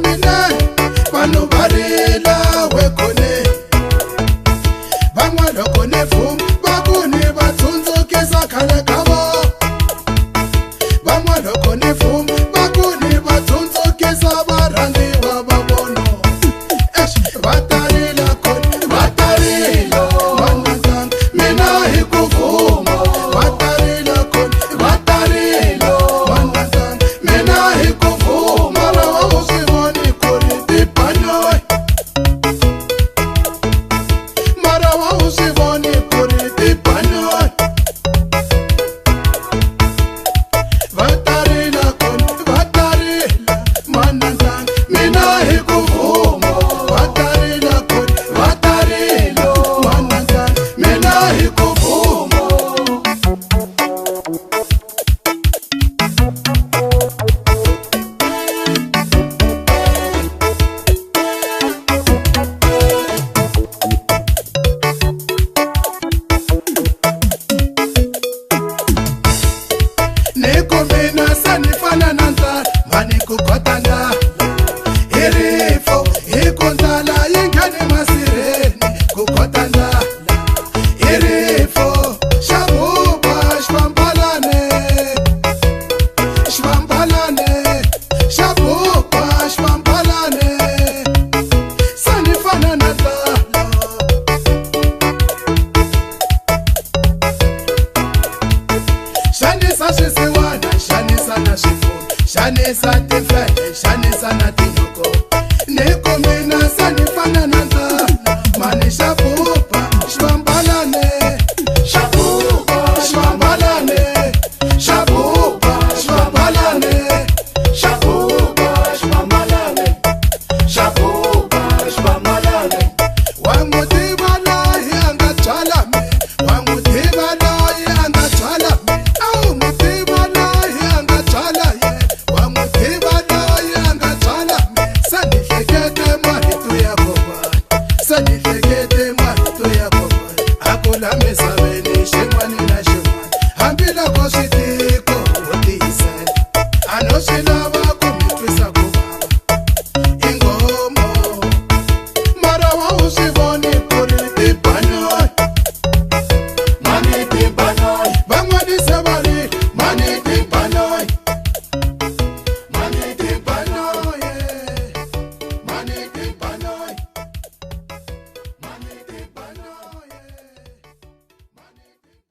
mina vanhu va rila wekone van'wana loko ni vuma va ku ni va tsundzukisa khale ka vona van'wana loko ni vuma va ku ni va tsundzukisa varhandziwa va vona va tarila kona va tarila van'wana mina hi ku vuma va tarila kona va tarila van'wana mina hi ku vuma lava u swi voni ku ri tibanyoyi mara wa u swi voni ku ri tibanyoyi va tarila kona va tarila manana mina hi ku vuma va tarila kona va tarila manana mina hi ku vuma Niku mina sani fana na ndlala mani ku kota ndlala hi rifo hi ku ndlala yi ngheni masirheni ku kota ndlala hi rifo xa buba xivambalane xa buba xivambalane sani fana na ndlala xanisa swisiwana xanisa na swifuwo xanisa timfele xanisa na tinyoko